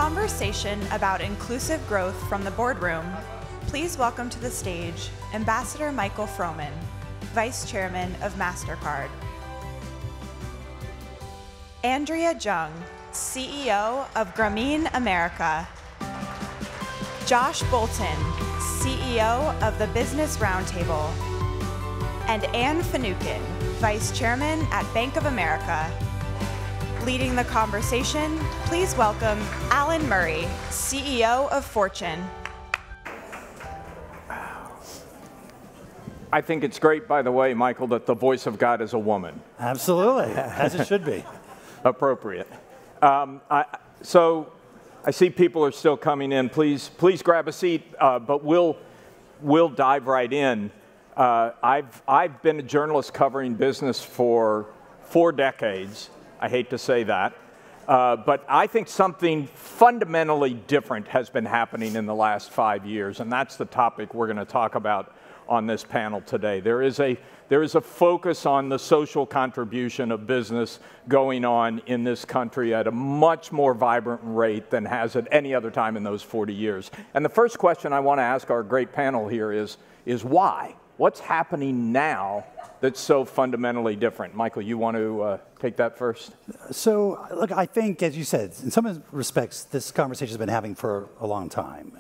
conversation about inclusive growth from the boardroom, please welcome to the stage Ambassador Michael Froman, Vice Chairman of Mastercard. Andrea Jung, CEO of Grameen America. Josh Bolten, CEO of the Business Roundtable. And Anne Finucane, Vice Chairman at Bank of America. Leading the conversation, please welcome Alan Murray, CEO of Fortune. I think it's great, by the way, Michael, that the voice of God is a woman. Absolutely, as it should be. Appropriate. So I see people are still coming in. Please grab a seat, but we'll dive right in. I've been a journalist covering business for 4 decades. I hate to say that. But I think something fundamentally different has been happening in the last 5 years, and that's the topic we're going to talk about on this panel today. There is a focus on the social contribution of business going on in this country at a much more vibrant rate than has at any other time in those 40 years. And the first question I want to ask our great panel here is why? What's happening now that's so fundamentally different? Michael, you want to take that first? So, look, I think, as you said, in some respects, this conversation has been having for a long time.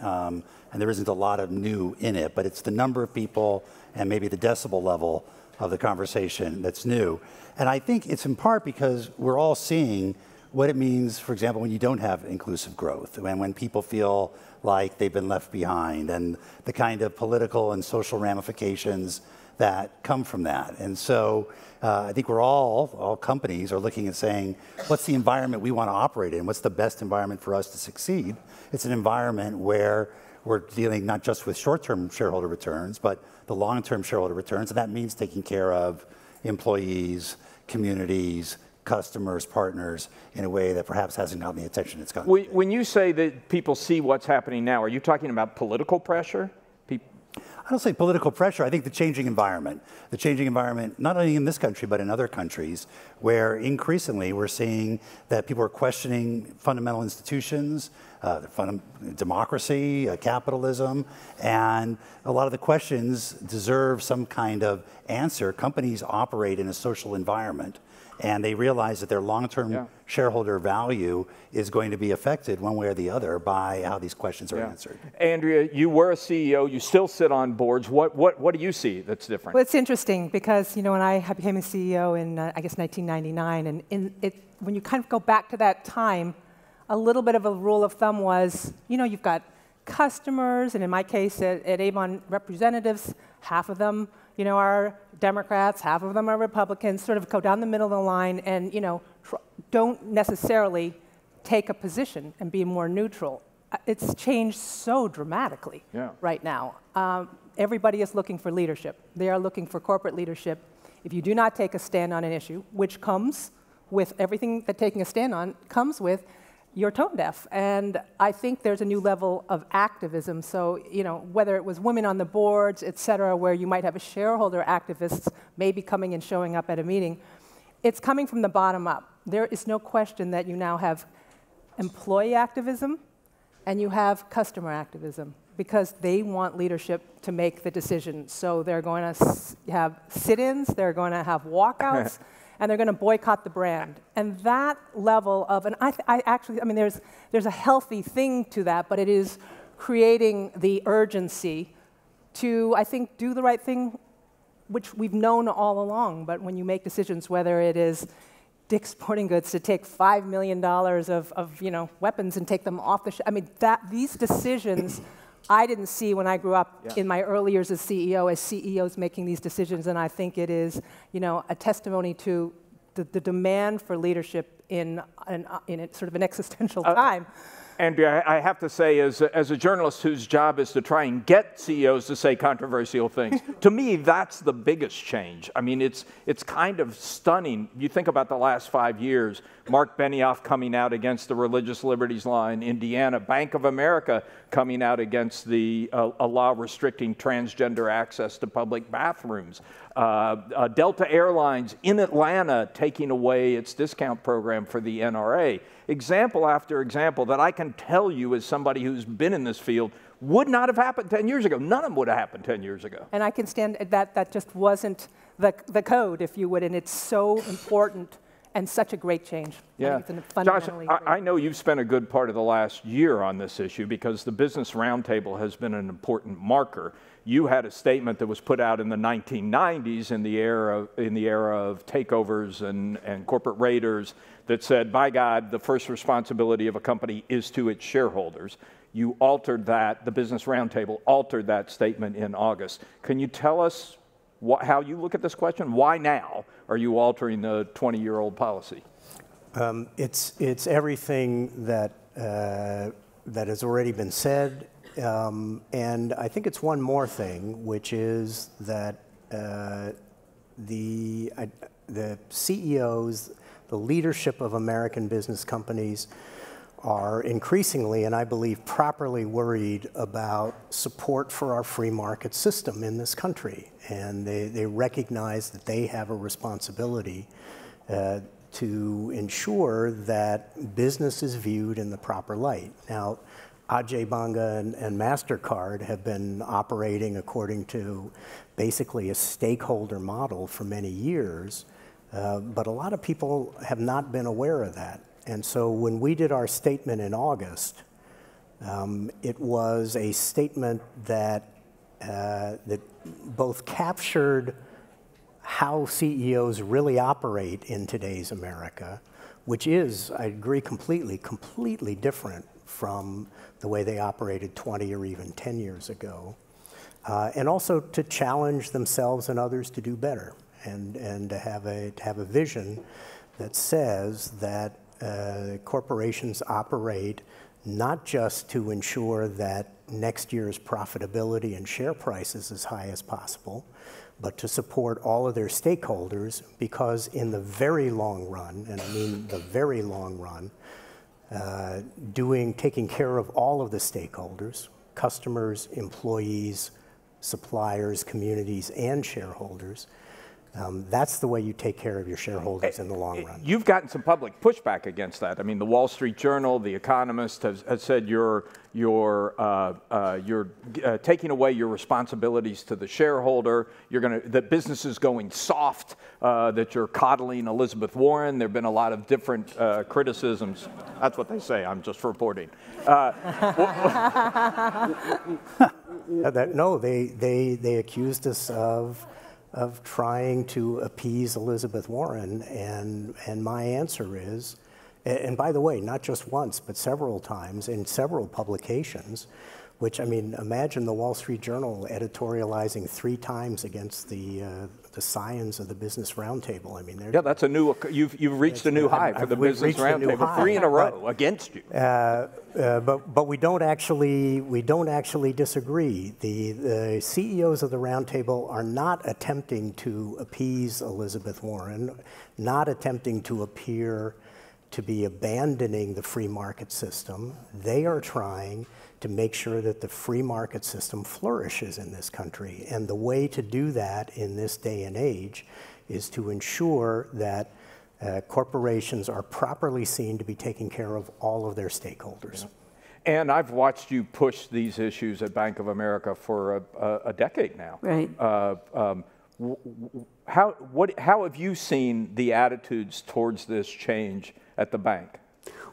And there isn't a lot of new in it, but it's the number of people and maybe the decibel level of the conversation that's new. And I think it's in part because we're all seeing what it means, for example, when you don't have inclusive growth, when people feel like they've been left behind, and the kind of political and social ramifications that come from that. And so I think we're all companies are looking and saying, what's the environment we want to operate in? What's the best environment for us to succeed? It's an environment where we're dealing not just with short-term shareholder returns, but the long-term shareholder returns, and that means taking care of employees, communities, customers, partners, in a way that perhaps hasn't gotten the attention it's gotten. When you say that people see what's happening now, are you talking about political pressure? I don't say political pressure. I think the changing environment, not only in this country, but in other countries, where increasingly we're seeing that people are questioning fundamental institutions, democracy, capitalism, and a lot of the questions deserve some kind of answer. Companies operate in a social environment, and they realize that their long-term shareholder value is going to be affected one way or the other by how these questions are answered. Andrea, you were a CEO. You still sit on boards. What do you see that's different? Well, it's interesting because, when I became a CEO in, I guess, 1999, and when you kind of go back to that time, a little bit of a rule of thumb was, you've got customers, and in my case at Avon, representatives, half of them are Democrats, half of them are Republicans, sort of go down the middle of the line and, don't necessarily take a position and be more neutral. It's changed so dramatically right now. Everybody is looking for leadership. They are looking for corporate leadership. If you do not take a stand on an issue, which comes with everything that taking a stand on comes with, you're tone deaf. And I think there's a new level of activism. So, whether it was women on the boards, et cetera, where you might have a shareholder activists maybe coming and showing up at a meeting, it's coming from the bottom up. There is no question that you now have employee activism and you have customer activism because they want leadership to make the decision. So they're going to have sit-ins, they're going to have walkouts, and they're going to boycott the brand. And that level of, and I actually, there's a healthy thing to that, but it is creating the urgency to, I think, do the right thing, which we've known all along. But when you make decisions, whether it is Dick's Sporting Goods to take $5 million of weapons and take them off the these decisions I didn't see when I grew up in my early years as CEO, as CEOs making these decisions, and I think it is, a testimony to the demand for leadership in sort of an existential time. Andrea, I have to say, as a journalist whose job is to try and get CEOs to say controversial things, to me, that's the biggest change. It's kind of stunning. You think about the last 5 years, Mark Benioff coming out against the religious liberties law in Indiana, Bank of America coming out against a law restricting transgender access to public bathrooms, Delta Airlines in Atlanta taking away its discount program for the NRA. Example after example that I can can tell you as somebody who's been in this field would not have happened 10 years ago. None of them would have happened 10 years ago. And I can stand that just wasn't the code, if you would, and it's so important and such a great change. Yeah. Josh, I know you've spent a good part of the last year on this issue because the Business Roundtable has been an important marker. You had a statement that was put out in the 1990s in the era of takeovers and corporate raiders that said, by God, the first responsibility of a company is to its shareholders. You altered that, the Business Roundtable altered that statement in August. Can you tell us how you look at this question? Why now are you altering the 20-year-old policy? It's everything that has already been said, and I think it's one more thing, which is that the CEOs, the leadership of American business companies are increasingly, and I believe properly, worried about support for our free market system in this country. And they recognize that they have a responsibility to ensure that business is viewed in the proper light. Now, Ajay Banga and Mastercard have been operating according to basically a stakeholder model for many years, but a lot of people have not been aware of that. And so when we did our statement in August, it was a statement that both captured how CEOs really operate in today's America, which is, I agree completely different from the way they operated 20 or even 10 years ago, and also to challenge themselves and others to do better, and to have a vision that says that corporations operate not just to ensure that next year's profitability and share price is as high as possible, but to support all of their stakeholders, because in the very long run, and I mean the very long run, taking care of all of the stakeholders, customers, employees, suppliers, communities, and shareholders, that's the way you take care of your shareholders in the long run. You've gotten some public pushback against that. I mean, the Wall Street Journal, The Economist has said you're taking away your responsibilities to the shareholder. That business is going soft. That you're coddling Elizabeth Warren. There've been a lot of different criticisms. That's what they say. I'm just reporting. No, they accused us of trying to appease Elizabeth Warren, and my answer is, and by the way, not just once, but several times in several publications, which, I mean, imagine the Wall Street Journal editorializing 3 times against the science of the Business Roundtable. I mean, yeah, that's a new. You've reached a new high for the Business Roundtable. 3 in a row against you. But we don't actually disagree. The CEOs of the Roundtable are not attempting to appease Elizabeth Warren, not attempting to appear to be abandoning the free market system. They are trying to make sure that the free market system flourishes in this country. And the way to do that in this day and age is to ensure that corporations are properly seen to be taking care of all of their stakeholders. Yeah. And I've watched you push these issues at Bank of America for a decade now. Right. How have you seen the attitudes towards this change at the bank?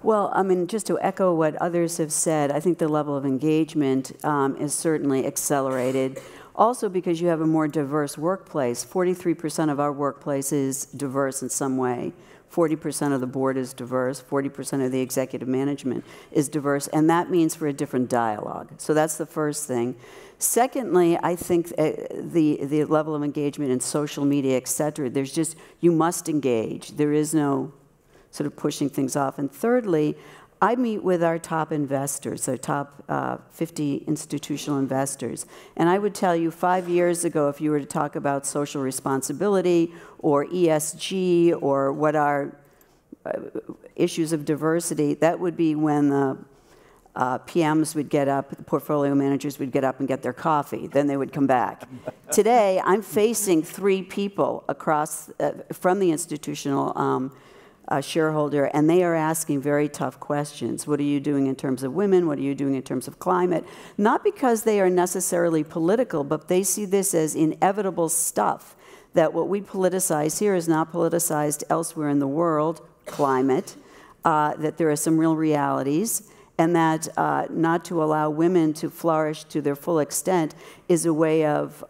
Well, I mean, just to echo what others have said, I think the level of engagement is certainly accelerated. Also because you have a more diverse workplace. 43% of our workplace is diverse in some way. 40% of the board is diverse. 40% of the executive management is diverse. And that means for a different dialogue. So that's the first thing. Secondly, I think the level of engagement in social media, et cetera, there's just, you must engage. There is no sort of pushing things off. And thirdly, I meet with our top investors, our top 50 institutional investors. And I would tell you 5 years ago, if you were to talk about social responsibility or ESG or what are issues of diversity, that would be when the PMs would get up, the portfolio managers would get up and get their coffee. Then they would come back. Today, I'm facing 3 people across from the institutional shareholder, and they are asking very tough questions. What are you doing in terms of women? What are you doing in terms of climate? Not because they are necessarily political, but they see this as inevitable stuff, that what we politicize here is not politicized elsewhere in the world, climate, that there are some real realities, and that not to allow women to flourish to their full extent is a way of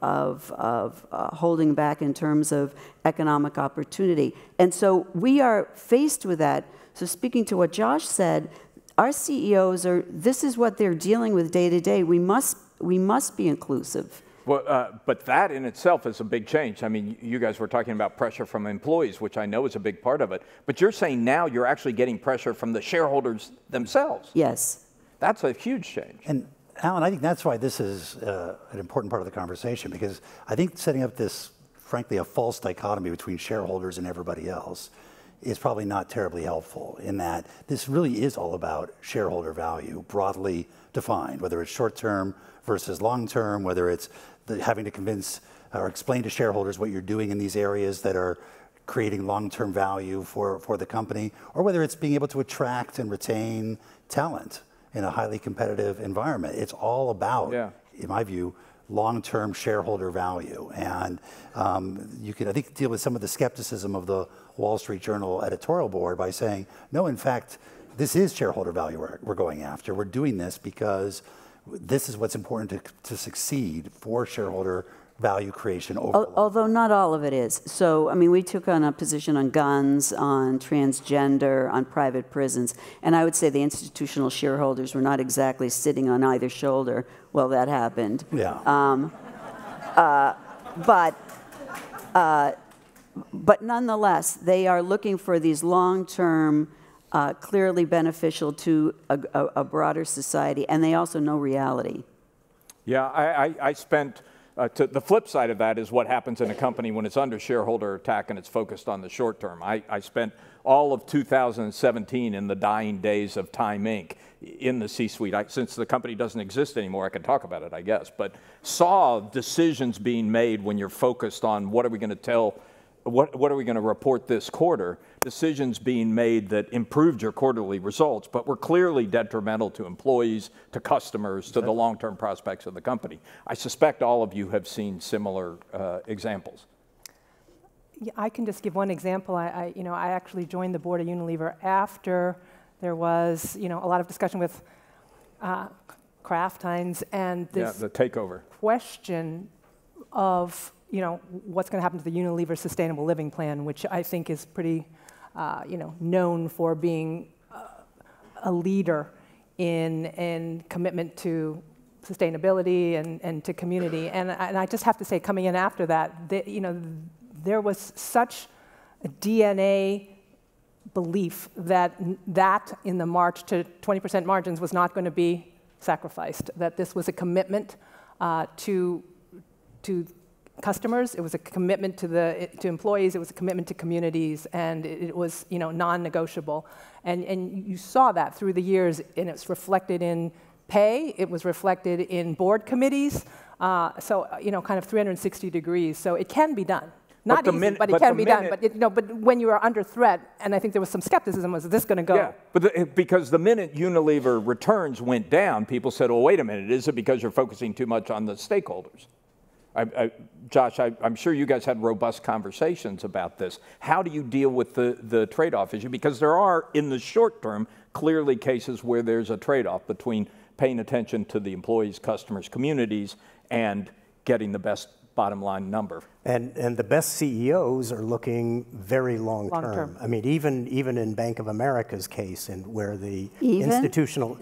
holding back in terms of economic opportunity. And so we are faced with that. So speaking to what Josh said, our CEOs this is what they're dealing with day to day. We must be inclusive. Well, but that in itself is a big change. I mean, you guys were talking about pressure from employees, which I know is a big part of it. But you're saying now you're actually getting pressure from the shareholders themselves. Yes. That's a huge change. And Alan, I think that's why this is an important part of the conversation, because I think setting up this, frankly, a false dichotomy between shareholders and everybody else is probably not terribly helpful, in that this really is all about shareholder value, broadly defined, whether it's short-term versus long-term, whether it's having to convince or explain to shareholders what you're doing in these areas that are creating long-term value for the company, or whether it's being able to attract and retain talent in a highly competitive environment. It's all about, in my view, long-term shareholder value. And you can, I think, deal with some of the skepticism of the Wall Street Journal editorial board by saying, no, in fact, this is shareholder value we're going after. We're doing this because this is what's important to succeed for shareholder value creation over Although not all of it is. So, I mean, we took on a position on guns, on transgender, on private prisons, and I would say the institutional shareholders were not exactly sitting on either shoulder while that happened. Yeah. But nonetheless, they are looking for these long-term, clearly beneficial to a broader society, and they also know reality. Yeah, I spent, the flip side of that is what happens in a company when it's under shareholder attack and it's focused on the short term. I spent all of 2017 in the dying days of Time Inc. in the C-suite. Since the company doesn't exist anymore, I can talk about it, I guess, but saw decisions being made when you're focused on what are we going to tell, what are we going to report this quarter, decisions being made that improved your quarterly results, but were clearly detrimental to employees, to customers, to the long-term prospects of the company. I suspect all of you have seen similar examples. Yeah, I can just give one example. I actually joined the board of Unilever after there was, a lot of discussion with Kraft Heinz and this the takeover question of what's going to happen to the Unilever Sustainable Living Plan, which I think is pretty, known for being a leader in commitment to sustainability and to community. And I just have to say, coming in after that, there was such a DNA belief that in the march to 20% margins was not going to be sacrificed, that this was a commitment to customers, it was a commitment to employees, it was a commitment to communities, and it was non-negotiable. And you saw that through the years, and it's reflected in pay, it was reflected in board committees, so kind of 360 degrees. So it can be done. Not easy, but it can be done. But when you are under threat, and I think there was some skepticism, was this going to go? Yeah, but because the minute Unilever returns went down, people said, well, wait a minute, is it because you're focusing too much on the stakeholders? Josh, I'm sure you guys had robust conversations about this. How do you deal with the trade-off issue? Because there are, in the short term, clearly cases where there's a trade-off between paying attention to the employees, customers, communities, and getting the best bottom line number. And the best CEOs are looking very long term. I mean, even in Bank of America's case, and where the institutional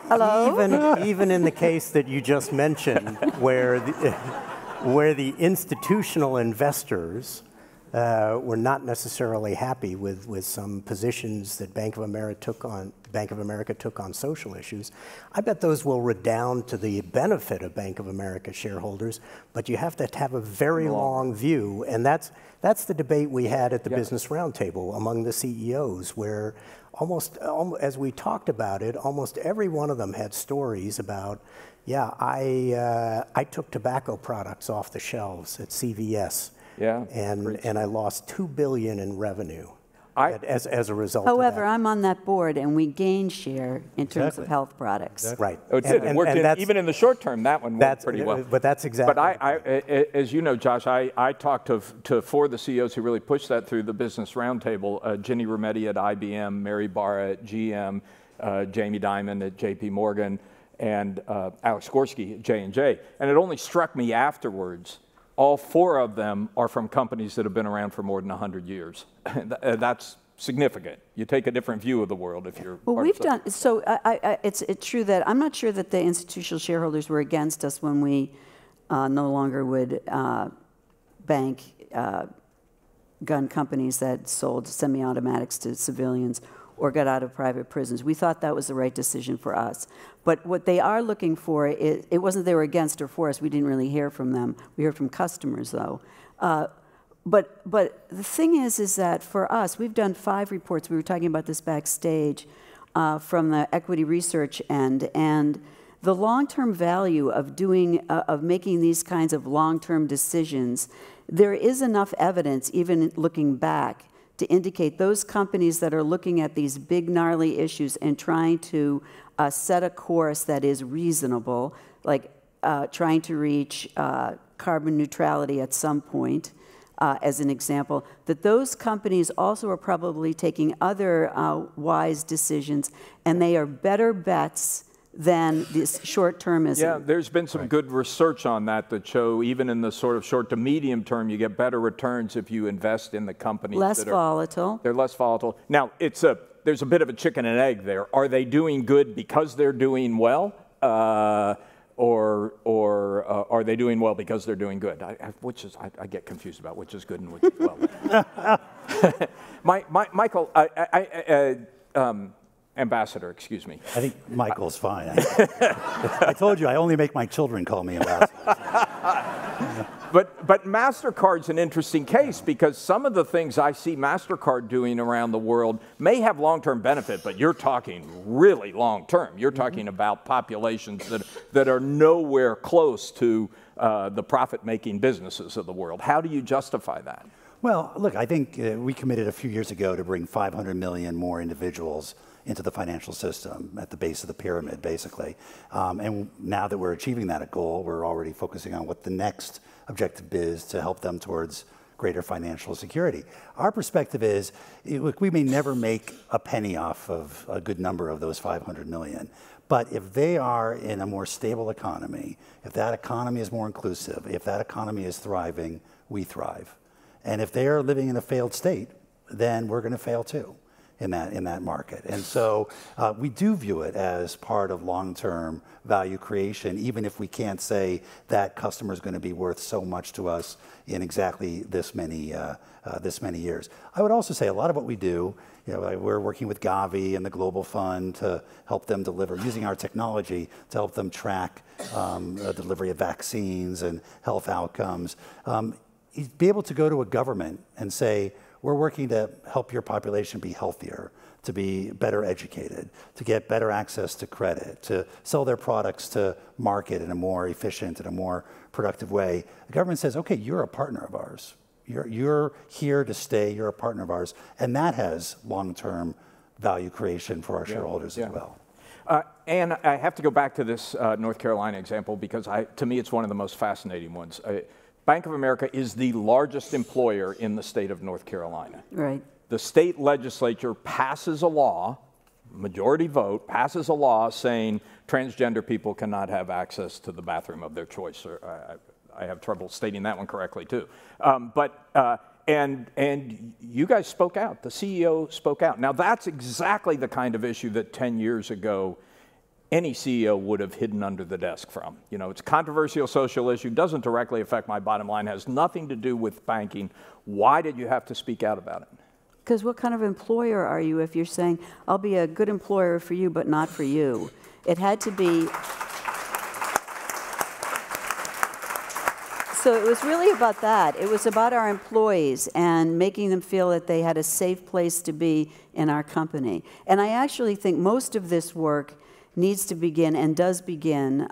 Hello? Even in the case that you just mentioned, where the institutional investors were not necessarily happy with some positions that Bank of America took on social issues. I bet those will redound to the benefit of Bank of America shareholders, but you have to have a very long view, and that's the debate we had at the Business Roundtable among the CEOs, where almost as we talked about it, almost every one of them had stories about, I took tobacco products off the shelves at CVS Yeah. And I lost $2 billion in revenue as a result of However, that. I'm on that board, and we gained share in terms of health products. Right. Oh, it did. It worked even in the short term, that one worked pretty well. But that's exactly. But as you know, Josh, I talked to four of the CEOs who really pushed that through the Business Roundtable, Ginny Rometty at IBM, Mary Barra at GM, Jamie Dimon at JP Morgan, and Alex Gorski at J&J. And it only struck me afterwards, all four of them are from companies that have been around for more than 100 years. That's significant. You take a different view of the world if you're. Well, we've done so. It's true that I'm not sure that the institutional shareholders were against us when we no longer would bank gun companies that sold semi-automatics to civilians or got out of private prisons. We thought that was the right decision for us. But what they are looking for, it wasn't they were against or for us. We didn't really hear from them. We heard from customers, though. But the thing is that for us, we've done 5 reports. We were talking about this backstage from the equity research end, and the long-term value of making these kinds of long-term decisions. There is enough evidence, even looking back, to indicate those companies that are looking at these big gnarly issues and trying to set a course that is reasonable, like trying to reach carbon neutrality at some point, as an example, that those companies also are probably taking other wise decisions, and they are better bets than this short-termism. Yeah, there's been some good research on that show even in the sort of short to medium term, you get better returns if you invest in the companies less volatile. They're less volatile. Now, there's a bit of a chicken and egg there. Are they doing good because they're doing well? Or are they doing well because they're doing good? I get confused about which is good and which is well. Michael, Ambassador, excuse me. I think Michael's fine. I told you, I only make my children call me ambassador. But MasterCard's an interesting case because some of the things I see MasterCard doing around the world may have long-term benefit, but you're talking really long-term. You're talking about populations that are nowhere close to the profit-making businesses of the world. How do you justify that? Well, look, I think we committed a few years ago to bring 500 million more individuals into the financial system at the base of the pyramid, basically. And now that we're achieving that goal, we're already focusing on what the next objective is to help them towards greater financial security. Our perspective is, look, we may never make a penny off of a good number of those 500 million, but if they are in a more stable economy, if that economy is more inclusive, if that economy is thriving, we thrive. And if they are living in a failed state, then we're going to fail too in that market. And so we do view it as part of long-term value creation, even if we can't say that customer is going to be worth so much to us in exactly this many years. I would also say a lot of what we do, we're working with Gavi and the Global Fund to help them deliver, using our technology to help them track the delivery of vaccines and health outcomes. Be able to go to a government and say, we're working to help your population be healthier, to be better educated, to get better access to credit, to sell their products to market in a more efficient and a more productive way. The government says, okay, you're a partner of ours. You're here to stay, you're a partner of ours. And that has long-term value creation for our shareholders as well. And I have to go back to this North Carolina example because to me it's one of the most fascinating ones. Bank of America is the largest employer in the state of North Carolina. Right. The state legislature passes a law, majority vote, passes a law saying transgender people cannot have access to the bathroom of their choice. I have trouble stating that one correctly too. And you guys spoke out. The CEO spoke out. Now that's exactly the kind of issue that 10 years ago any CEO would have hidden under the desk from. It's a controversial social issue, doesn't directly affect my bottom line, has nothing to do with banking. Why did you have to speak out about it? Because what kind of employer are you if you're saying, I'll be a good employer for you, but not for you? It had to be. So it was really about that. It was about our employees and making them feel that they had a safe place to be in our company. And I actually think most of this work needs to begin and does begin,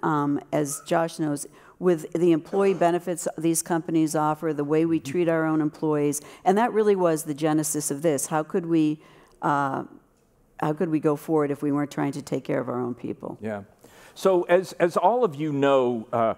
as Josh knows, with the employee benefits these companies offer, the way we treat our own employees, and that really was the genesis of this. How could we go forward if we weren't trying to take care of our own people? Yeah. So as all of you know,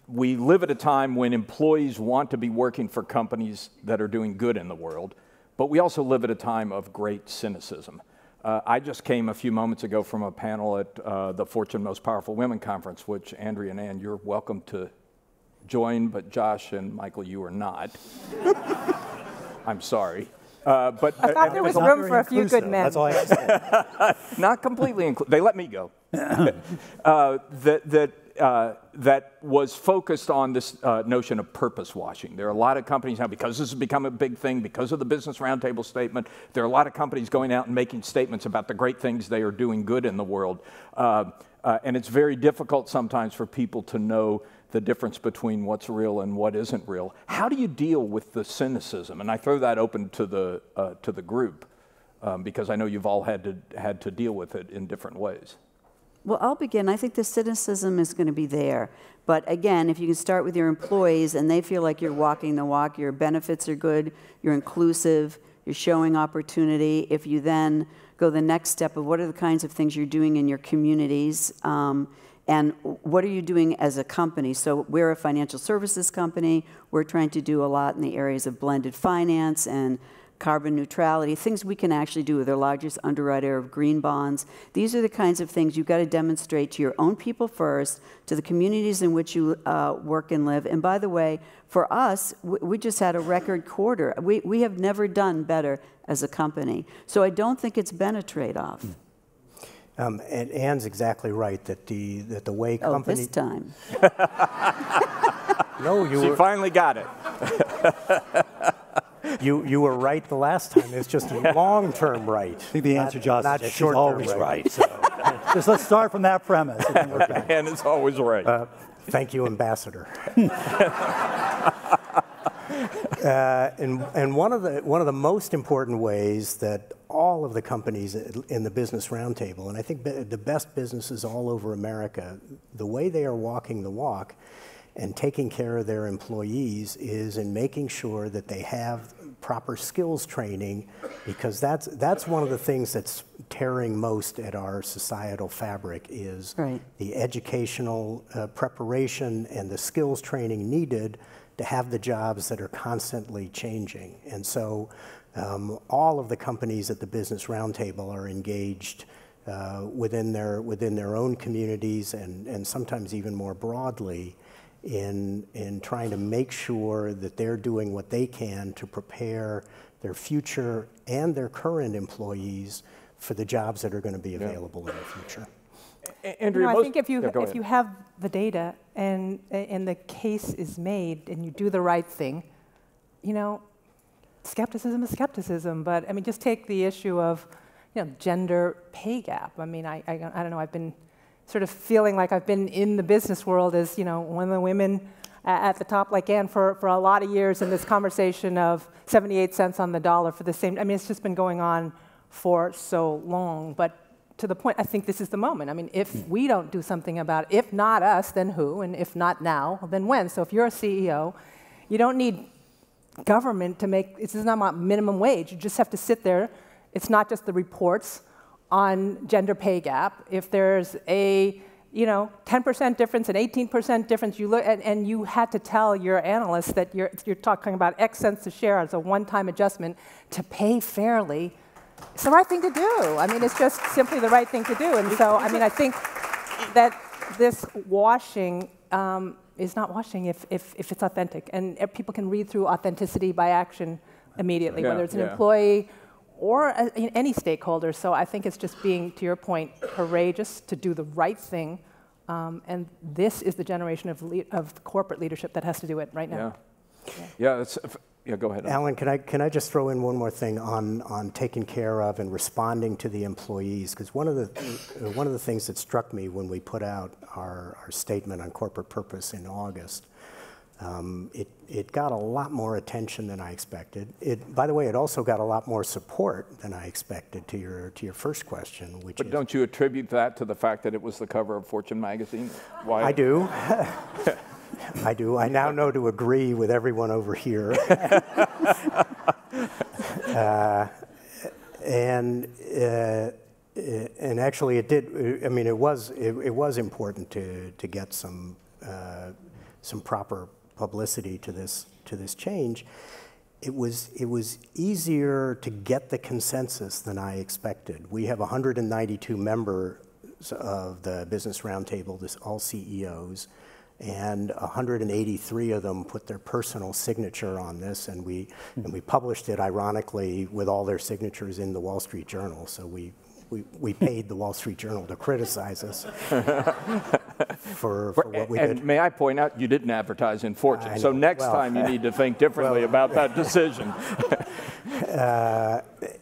we live at a time when employees want to be working for companies that are doing good in the world, but we also live at a time of great cynicism. I just came a few moments ago from a panel at the Fortune Most Powerful Women Conference, which Andrea and Ann, you're welcome to join, but Josh and Michael, you are not. I'm sorry. But I thought there was room for a few good men. That's all I have to say. Not completely inclusive. They let me go. That was focused on this notion of purpose washing. There are a lot of companies now, because this has become a big thing, because of the Business Roundtable statement, there are a lot of companies going out and making statements about the great things they are doing good in the world. And it's very difficult sometimes for people to know the difference between what's real and what isn't real. How do you deal with the cynicism? And I throw that open to the group, because I know you've all had to deal with it in different ways. Well, I'll begin. I think the cynicism is going to be there. But again, if you can start with your employees and they feel like you're walking the walk, your benefits are good, you're inclusive, you're showing opportunity. If you then go the next step of what are the kinds of things you're doing in your communities, and what are you doing as a company? So we're a financial services company. We're trying to do a lot in the areas of blended finance and carbon neutrality, things we can actually do. We're the largest underwriter of green bonds. These are the kinds of things you've got to demonstrate to your own people first, to the communities in which you work and live. And by the way, for us, we just had a record quarter. We have never done better as a company. So I don't think it's been a trade-off. And Ann's exactly right that the way companies. Oh, this time. No, She finally got it. You were right the last time. It's just long-term right. I think the answer, Josh, not is she's short-term always right. So just let's start from that premise. And then work back. And it's always right. Thank you, Ambassador. And one of the most important ways that all of the companies in the Business Roundtable, and I think the best businesses all over America, the way they are walking the walk and taking care of their employees is in making sure that they have proper skills training, because that's one of the things that's tearing most at our societal fabric is right. the educational preparation and the skills training needed to have the jobs that are constantly changing. And so all of the companies at the Business Roundtable are engaged within their own communities and sometimes even more broadly in trying to make sure that they're doing what they can to prepare their future and their current employees for the jobs that are going to be available in the future. Andrea, I think if you have the data and the case is made and you do the right thing, skepticism is skepticism. But I mean, just take the issue of gender pay gap. I mean, I don't know. I've been sort of feeling like I've been in the business world as one of the women at the top, like Ann, for a lot of years in this conversation of 78 cents on the dollar for the same. I mean, it's just been going on for so long. But to the point, I think this is the moment. I mean, if we don't do something about it, if not us, then who? And if not now, then when? So if you're a CEO, you don't need government to make, this is not about minimum wage. You just have to sit there. It's not just the reports on gender pay gap. If there's a 10% difference, an 18% difference, you look and you had to tell your analysts that you're talking about X cents a share as a one-time adjustment to pay fairly. It's the right thing to do. I mean, it's just simply the right thing to do. And so, I mean, I think that this washing is not washing if it's authentic. And people can read through authenticity by action immediately, whether it's an employee or any stakeholder. So I think it's just being, to your point, courageous to do the right thing. And this is the generation of corporate leadership that has to do it right now. Yeah, go ahead. Alan, can I just throw in one more thing on taking care of and responding to the employees? Because one of the things that struck me when we put out our statement on corporate purpose in August, it got a lot more attention than I expected. By the way, it also got a lot more support than I expected to your first question, But don't you attribute that to the fact that it was the cover of Fortune magazine? Why? I do. I do. I now know to agree with everyone over here. And actually, it did. I mean, it was important to get some proper publicity to this change. It was easier to get the consensus than I expected. We have 192 members of the Business Roundtable, all CEOs, and 183 of them put their personal signature on this, and we published it, ironically, with all their signatures in the Wall Street Journal. So we paid the Wall Street Journal to criticize us for what we did. And may I point out, you didn't advertise in Fortune, so next time you need to think differently about that decision.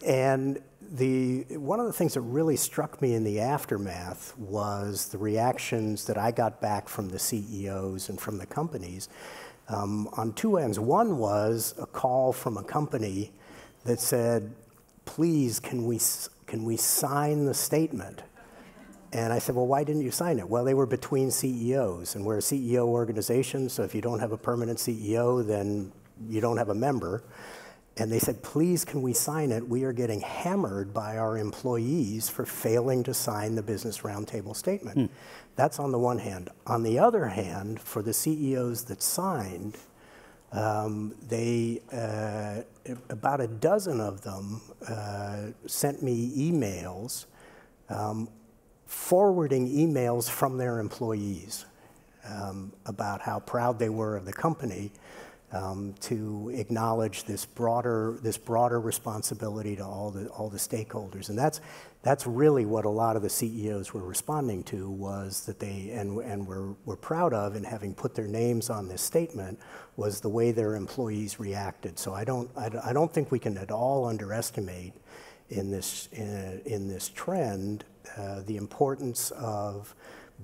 And one of the things that really struck me in the aftermath was the reactions that I got back from the CEOs and from the companies on two ends. One was a call from a company that said, please, can we sign the statement? And I said, well, why didn't you sign it? Well, they were between CEOs, and we're a CEO organization, so if you don't have a permanent CEO, then you don't have a member. And they said, please, can we sign it? We are getting hammered by our employees for failing to sign the Business Roundtable statement. That's on the one hand. On the other hand, for the CEOs that signed, about a dozen of them sent me emails, forwarding emails from their employees about how proud they were of the company, to acknowledge this broader responsibility to all the stakeholders. And that's really what a lot of the CEOs were responding to, was that were proud of, and having put their names on this statement, was the way their employees reacted. So I don't think we can at all underestimate in this trend the importance of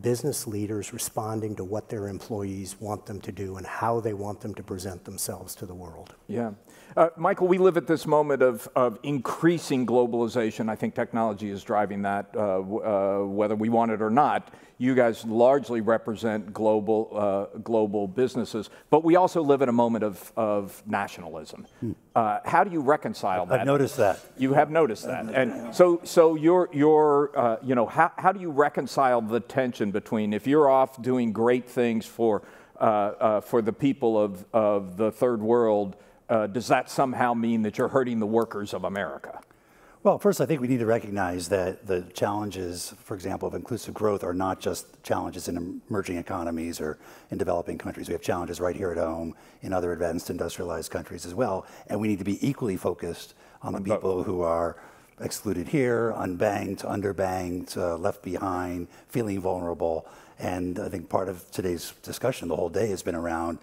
business leaders responding to what their employees want them to do and how they want them to present themselves to the world. Yeah. Michael, we live at this moment of increasing globalization. I think technology is driving that, whether we want it or not. You guys largely represent global businesses, but we also live in a moment of nationalism. How do you reconcile that? I've noticed that. You have noticed that, and so how do you reconcile the tension between, if you're off doing great things for the people of the third world, does that somehow mean that you're hurting the workers of America? Well, first, I think we need to recognize that the challenges, for example, of inclusive growth are not just challenges in emerging economies or in developing countries. We have challenges right here at home in other advanced industrialized countries as well, and we need to be equally focused on the people who are excluded here, unbanked, underbanked, left behind, feeling vulnerable. And I think part of today's discussion the whole day has been around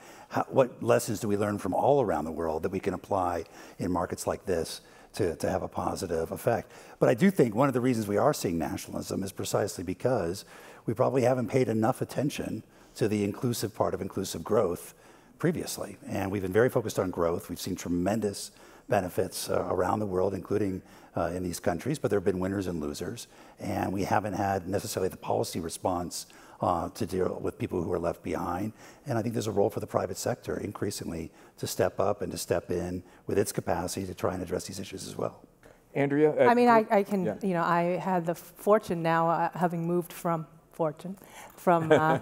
what lessons do we learn from all around the world that we can apply in markets like this to have a positive effect. But I do think one of the reasons we are seeing nationalism is precisely because we probably haven't paid enough attention to the inclusive part of inclusive growth previously. And we've been very focused on growth. We've seen tremendous benefits around the world, including in these countries, but there have been winners and losers. And we haven't had necessarily the policy response to deal with people who are left behind. And I think there's a role for the private sector increasingly to step up and to step in with its capacity to try and address these issues as well. Andrea? I mean, I can, yeah. I had the fortune now, having moved from the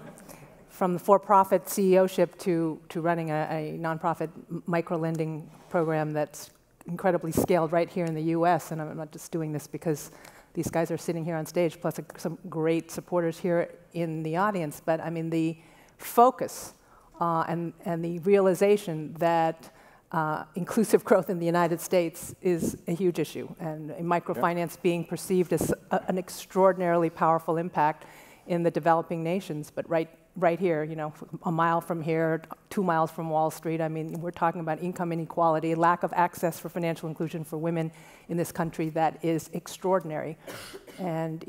for-profit CEOship to running a nonprofit micro-lending program that's incredibly scaled right here in the US, and I'm not just doing this because these guys are sitting here on stage, plus some great supporters here in the audience, but I mean the focus and the realization that inclusive growth in the United States is a huge issue, and microfinance being perceived as an extraordinarily powerful impact in the developing nations, but right here, a mile from here, 2 miles from Wall Street. I mean, we're talking about income inequality, lack of access for financial inclusion for women in this country that is extraordinary. And,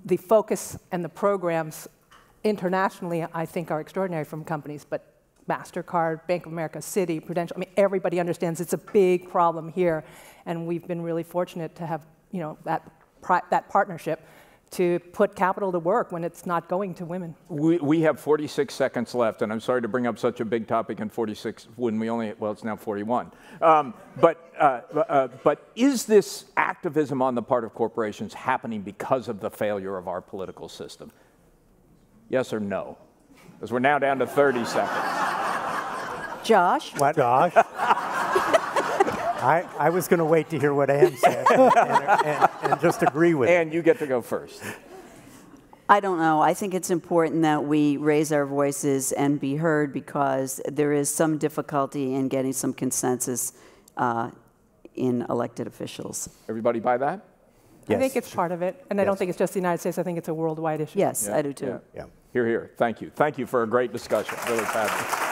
the focus and the programs internationally, I think, are extraordinary from companies, but Mastercard, Bank of America, Citi, Prudential, I mean, everybody understands it's a big problem here, and we've been really fortunate to have, that partnership to put capital to work when it's not going to women. We have 46 seconds left, and I'm sorry to bring up such a big topic in 46 when we only, well, it's now 41. But is this activism on the part of corporations happening because of the failure of our political system? Yes or no? Because we're now down to 30 seconds. Josh? What? Josh? I was going to wait to hear what Ann said and just agree with it. And you get to go first. I don't know. I think it's important that we raise our voices and be heard because there is some difficulty in getting some consensus in elected officials. Everybody buy that? Yes. I think it's part of it, and I don't think it's just the United States. I think it's a worldwide issue. Yes, Yeah, I do too. Yeah. Hear, hear. Thank you. Thank you for a great discussion. Really fabulous.